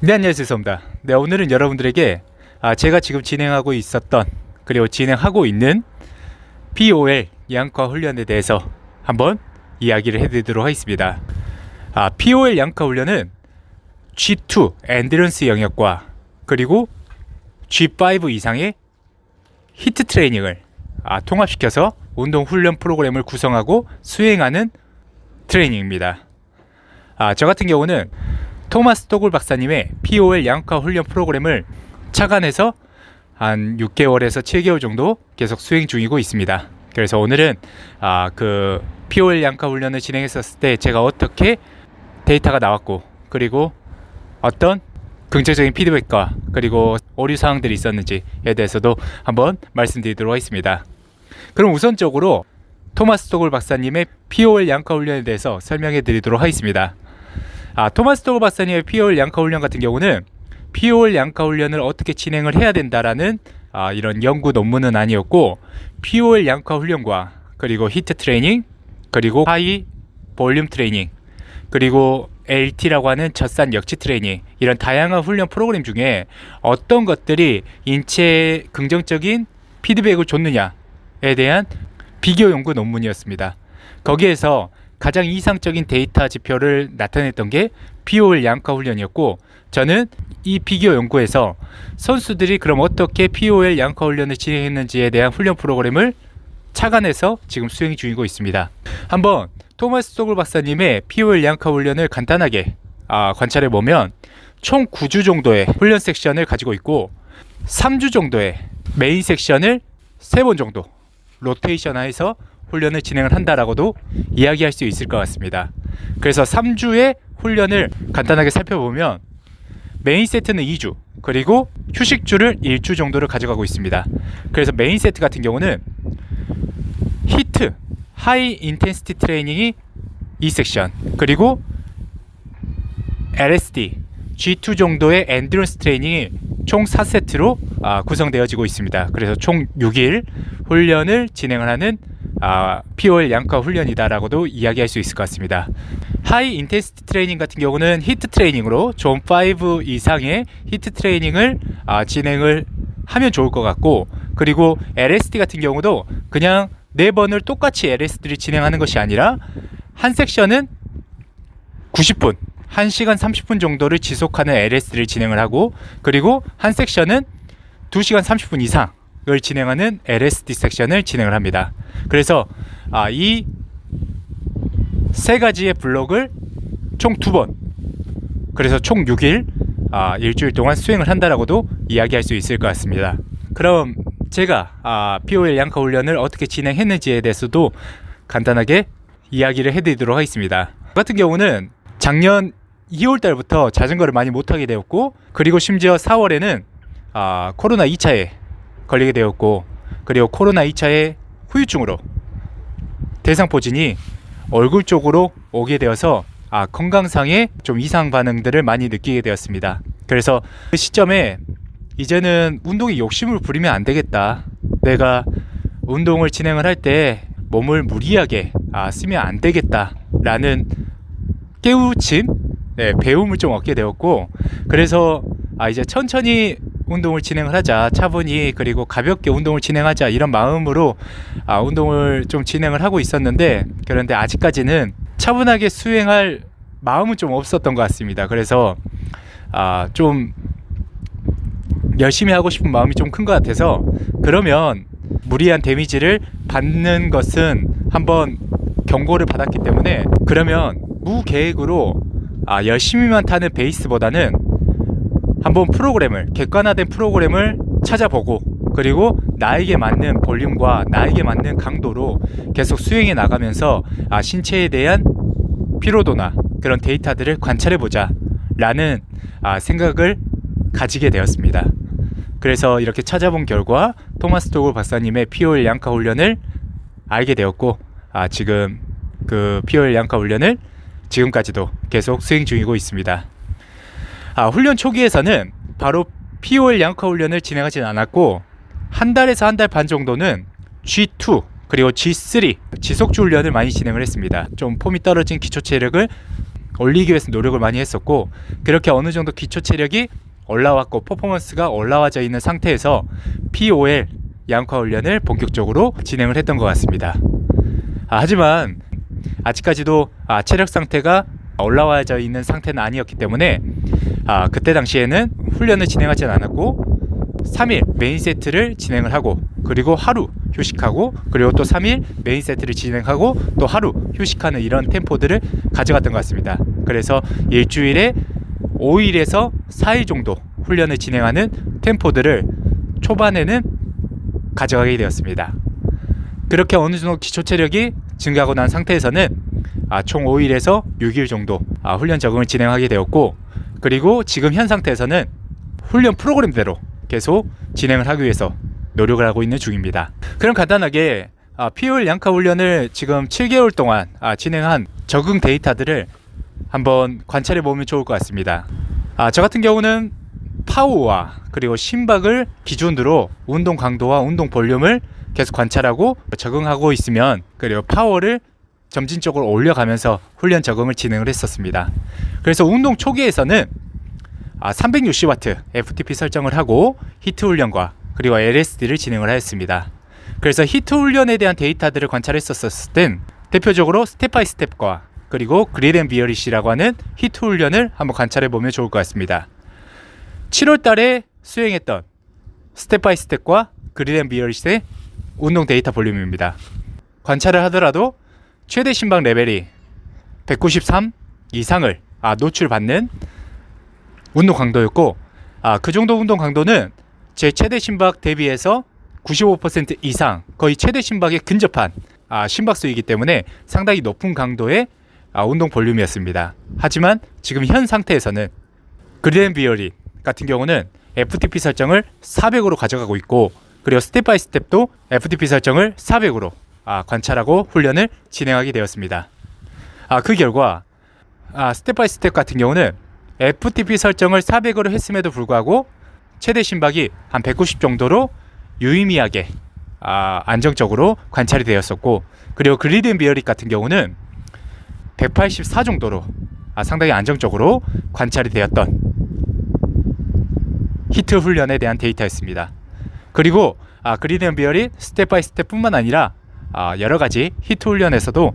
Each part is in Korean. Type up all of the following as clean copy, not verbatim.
네, 안녕하세요. 소입니다. 네, 오늘은 여러분들에게 제가 지금 진행하고 있었던 그리고 진행하고 있는 POL 양과 훈련에 대해서 한번 이야기를 해드리도록 하겠습니다. POL 양과 훈련은 G2 엔드런스 영역과 그리고 G5 이상의 히트 트레이닝을 통합시켜서 운동 훈련 프로그램을 구성하고 수행하는 트레이닝입니다. 저 같은 경우는 토마스 토글 박사님의 POL 양과 훈련 프로그램을 착안해서 한 6개월에서 7개월 정도 계속 수행 중이고 있습니다. 그래서 오늘은 그 POL 양과 훈련을 진행했었을 때 제가 어떻게 데이터가 나왔고 그리고 어떤 긍정적인 피드백과 그리고 오류 사항들이 있었는지에 대해서도 한번 말씀드리도록 하겠습니다. 그럼 우선적으로 토마스 토글 박사님의 POL 양과 훈련에 대해서 설명해 드리도록 하겠습니다. 토마스 토글 박사님의 POL 양과 훈련 같은 경우는 POL 양과 훈련을 어떻게 진행을 해야 된다라는 이런 연구 논문은 아니었고, POL 양과 훈련과 그리고 히트 트레이닝 그리고 하이 볼륨 트레이닝 그리고 LT라고 하는 젖산 역치 트레이닝, 이런 다양한 훈련 프로그램 중에 어떤 것들이 인체에 긍정적인 피드백을 줬느냐에 대한 비교 연구 논문이었습니다. 거기에서 가장 이상적인 데이터 지표를 나타냈던 게 POL 양과 훈련이었고, 저는 이 비교 연구에서 선수들이 그럼 어떻게 POL 양과 훈련을 진행했는지에 대한 훈련 프로그램을 착안해서 지금 수행 중이고 있습니다. 한번 토마스 토글 박사님의 POL 양과 훈련을 간단하게 관찰해 보면 총 9주 정도의 훈련 섹션을 가지고 있고, 3주 정도의 메인 섹션을 3번 정도 로테이션화해서 훈련을 진행을 한다라고도 이야기할 수 있을 것 같습니다. 그래서 3주의 훈련을 간단하게 살펴보면 메인 세트는 2주 그리고 휴식주를 1주 정도를 가져가고 있습니다. 그래서 메인 세트 같은 경우는 히트 하이 인텐시티 트레이닝이 2섹션 그리고 LSD G2 정도의 엔드런스 트레이닝이 총 4세트로 구성되어지고 있습니다. 그래서 총 6일 훈련을 진행을 하는 POL 양과 훈련이다라고도 이야기할 수 있을 것 같습니다. 하이 인텐시티 트레이닝 같은 경우는 히트 트레이닝으로 존 5 이상의 히트 트레이닝을 진행을 하면 좋을 것 같고, 그리고 LSD 같은 경우도 그냥 4번을 똑같이 LSD를 진행하는 것이 아니라 한 섹션은 90분 1시간 30분 정도를 지속하는 LSD를 진행을 하고, 그리고 한 섹션은 2시간 30분 이상을 진행하는 LSD 섹션을 진행을 합니다. 그래서 이 세 가지의 블록을 총 2번, 그래서 총 6일 일주일 동안 수행을 한다라고도 이야기할 수 있을 것 같습니다. 그럼 제가 POL 양과 훈련을 어떻게 진행했는지에 대해서도 간단하게 이야기를 해드리도록 하겠습니다. 저 같은 경우는 작년 2월 달부터 자전거를 많이 못하게 되었고, 그리고 심지어 4월에는 코로나 2차에 걸리게 되었고, 그리고 코로나 2차의 후유증으로 대상포진이 얼굴 쪽으로 오게 되어서 건강상의 좀 이상 반응들을 많이 느끼게 되었습니다. 그래서 그 시점에 이제는 운동에 욕심을 부리면 안 되겠다, 내가 운동을 진행을 할 때 몸을 무리하게 쓰면 안 되겠다 라는 깨우침, 배움을 좀 얻게 되었고, 그래서 이제 천천히 운동을 진행을 하자, 차분히 그리고 가볍게 운동을 진행하자, 이런 마음으로 운동을 좀 진행을 하고 있었는데, 그런데 아직까지는 차분하게 수행할 마음은 좀 없었던 것 같습니다. 그래서 좀 열심히 하고 싶은 마음이 좀 큰 것 같아서, 그러면 무리한 데미지를 받는 것은 한번 경고를 받았기 때문에, 그러면 무계획으로 열심히만 타는 베이스보다는 한번 프로그램을, 객관화된 프로그램을 찾아보고, 그리고 나에게 맞는 볼륨과 나에게 맞는 강도로 계속 수행해 나가면서 신체에 대한 피로도나 그런 데이터들을 관찰해보자 라는 생각을 가지게 되었습니다. 그래서 이렇게 찾아본 결과 토마스 토글 박사님의 POL 양과 훈련을 알게 되었고, 지금 그 POL 양과 훈련을 지금까지도 계속 수행 중이고 있습니다. 훈련 초기에서는 바로 POL 양과 훈련을 진행하진 않았고, 한 달에서 한 달 반 정도는 G2 그리고 G3 지속주 훈련을 많이 진행을 했습니다. 좀 폼이 떨어진 기초 체력을 올리기 위해서 노력을 많이 했었고, 그렇게 어느 정도 기초 체력이 올라왔고 퍼포먼스가 올라와져 있는 상태에서 POL 양과 훈련을 본격적으로 진행을 했던 것 같습니다. 하지만 아직까지도 체력 상태가 올라와져 있는 상태는 아니었기 때문에 그때 당시에는 훈련을 진행하진 않았고 3일 메인 세트를 진행을 하고, 그리고 하루 휴식하고, 그리고 또 3일 메인 세트를 진행하고 또 하루 휴식하는 이런 템포들을 가져갔던 것 같습니다. 그래서 일주일에 5일에서 4일 정도 훈련을 진행하는 템포들을 초반에는 가져가게 되었습니다. 그렇게 어느 정도 기초 체력이 증가하고 난 상태에서는 총 5일에서 6일 정도 훈련 적응을 진행하게 되었고, 그리고 지금 현 상태에서는 훈련 프로그램대로 계속 진행을 하기 위해서 노력을 하고 있는 중입니다. 그럼 간단하게 POL 양카 훈련을 지금 7개월 동안 진행한 적응 데이터들을 한번 관찰해 보면 좋을 것 같습니다. 저 같은 경우는 파워와 그리고 심박을 기준으로 운동 강도와 운동 볼륨을 계속 관찰하고 적응하고 있으면, 그리고 파워를 점진적으로 올려가면서 훈련 적응을 진행을 했었습니다. 그래서 운동 초기에서는 360W FTP 설정을 하고 히트 훈련과 그리고 LSD를 진행을 하였습니다. 그래서 히트 훈련에 대한 데이터들을 관찰했었을 땐 대표적으로 스텝 바이 스텝과 그리고 그릴 앤 비어릿이라고 하는 히트 훈련을 한번 관찰해 보면 좋을 것 같습니다. 7월 달에 수행했던 스텝 바이 스텝과 그릴 앤 비어릿의 운동 데이터 볼륨입니다. 관찰을 하더라도 최대 심박 레벨이 193 이상을 노출받는 운동 강도였고, 그 정도 운동 강도는 제 최대 심박 대비해서 95% 이상, 거의 최대 심박에 근접한 심박수이기 때문에 상당히 높은 강도의 운동 볼륨이었습니다. 하지만 지금 현 상태에서는 그릴 앤 비어릿 같은 경우는 FTP 설정을 400으로 가져가고 있고, 그리고 스텝 바이 스텝도 FTP 설정을 400으로 관찰하고 훈련을 진행하게 되었습니다. 그 결과 스텝 바이 스텝 같은 경우는 FTP 설정을 400으로 했음에도 불구하고 최대 심박이 한 190 정도로 유의미하게 안정적으로 관찰이 되었었고, 그리고 그릴 앤 비어릿 같은 경우는 184 정도로 상당히 안정적으로 관찰이 되었던 히트 훈련에 대한 데이터였습니다. 그리고 그릴 앤 비어릿 스텝 바이 스텝 뿐만 아니라 여러가지 히트 훈련에서도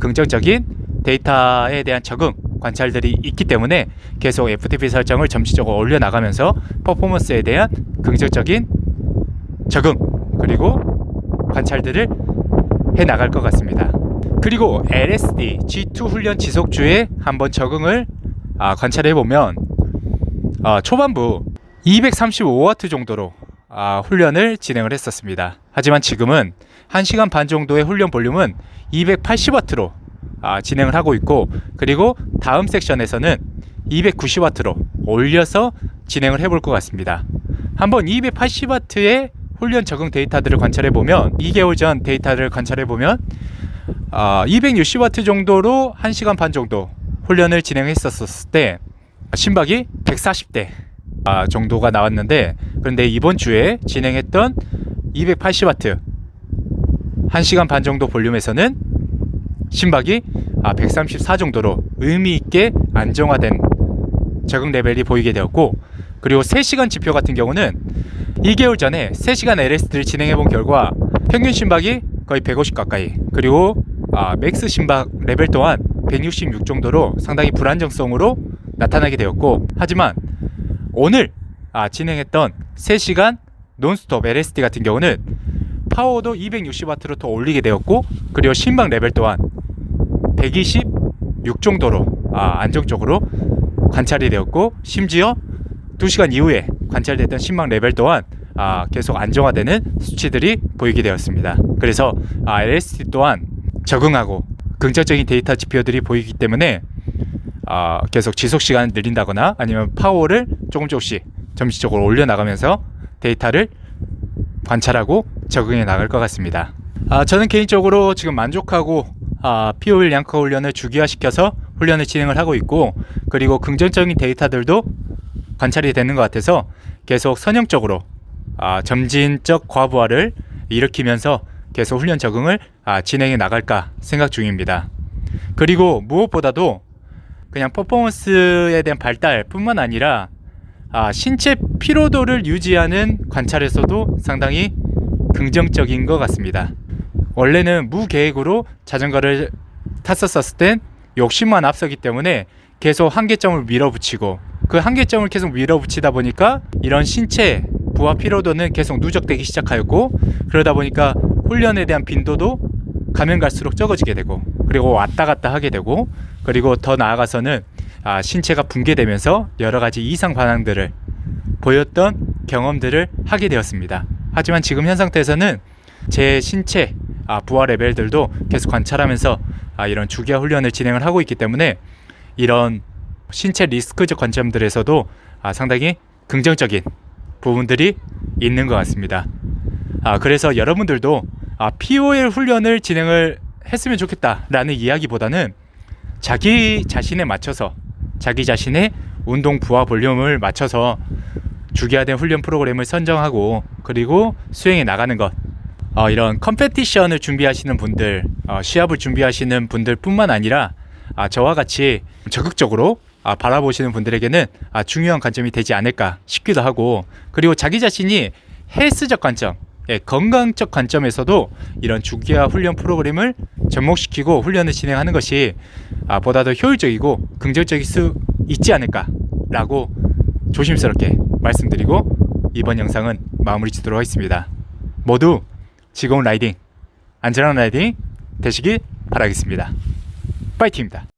긍정적인 데이터에 대한 적응 관찰들이 있기 때문에 계속 FTP 설정을 점진적으로 올려나가면서 퍼포먼스에 대한 긍정적인 적응 그리고 관찰들을 해나갈 것 같습니다. 그리고 LSD G2 훈련 지속주에 한번 적응을 관찰해보면 초반부 235W 정도로 훈련을 진행을 했었습니다. 하지만 지금은 1시간 반 정도의 훈련 볼륨은 280W로 진행을 하고 있고, 그리고 다음 섹션에서는 290W로 올려서 진행을 해볼 것 같습니다. 한번 280W의 훈련 적응 데이터들을 관찰해보면, 2개월 전 데이터를 관찰해보면 260W 정도로 1시간 반 정도 훈련을 진행했었을 때 심박이 140대 정도가 나왔는데, 그런데 이번 주에 진행했던 280W 1시간 반 정도 볼륨에서는 심박이 134 정도로 의미있게 안정화된 적응 레벨이 보이게 되었고, 그리고 3시간 지표 같은 경우는 2개월 전에 3시간 LSD를 진행해 본 결과 평균 심박이 거의 150 가까이, 그리고 맥스 심박 레벨 또한 166 정도로 상당히 불안정성으로 나타나게 되었고, 하지만 오늘 진행했던 3시간 논스톱 LSD 같은 경우는 파워도 260W로 더 올리게 되었고, 그리고 심박 레벨 또한 126 정도로 안정적으로 관찰이 되었고, 심지어 2시간 이후에 관찰됐던 심박 레벨 또한 계속 안정화되는 수치들이 보이게 되었습니다. 그래서 LSD 또한 적응하고 긍정적인 데이터 지표들이 보이기 때문에 계속 지속 시간을 늘린다거나 아니면 파워를 조금씩 점진적으로 올려나가면서 데이터를 관찰하고 적응해 나갈 것 같습니다. 저는 개인적으로 지금 만족하고 POL 양카 훈련을 주기화시켜서 훈련을 진행을 하고 있고, 그리고 긍정적인 데이터들도 관찰이 되는 것 같아서 계속 선형적으로 점진적 과부하를 일으키면서 계속 훈련 적응을 진행해 나갈까 생각 중입니다. 그리고 무엇보다도 그냥 퍼포먼스에 대한 발달뿐만 아니라 신체 피로도를 유지하는 관찰에서도 상당히 긍정적인 것 같습니다. 원래는 무계획으로 자전거를 탔었을 땐 욕심만 앞서기 때문에 계속 한계점을 밀어붙이고 그 한계점을 계속 밀어붙이다 보니까 이런 신체 부하 피로도는 계속 누적되기 시작하였고, 그러다 보니까 훈련에 대한 빈도도 가면 갈수록 적어지게 되고, 그리고 왔다 갔다 하게 되고, 그리고 더 나아가서는 신체가 붕괴되면서 여러 가지 이상 반응들을 보였던 경험들을 하게 되었습니다. 하지만 지금 현 상태에서는 제 신체 부하 레벨들도 계속 관찰하면서 이런 주기화 훈련을 진행을 하고 있기 때문에 이런 신체 리스크적 관점들에서도 상당히 긍정적인 부분들이 있는 것 같습니다. 그래서 여러분들도 POL 훈련을 진행을 했으면 좋겠다라는 이야기보다는 자기 자신에 맞춰서 자기 자신의 운동 부하 볼륨을 맞춰서 주기화된 훈련 프로그램을 선정하고 그리고 수행해 나가는 것, 이런 컴페티션을 준비하시는 분들, 시합을 준비하시는 분들 뿐만 아니라 저와 같이 적극적으로 바라보시는 분들에게는 중요한 관점이 되지 않을까 싶기도 하고, 그리고 자기 자신이 헬스적 관점, 건강적 관점에서도 이런 주기화 훈련 프로그램을 접목시키고 훈련을 진행하는 것이 보다 더 효율적이고 긍정적일 수 있지 않을까라고 조심스럽게 말씀드리고 이번 영상은 마무리 짓도록 하겠습니다. 모두 즐거운 라이딩, 안전한 라이딩 되시길 바라겠습니다. 파이팅입니다.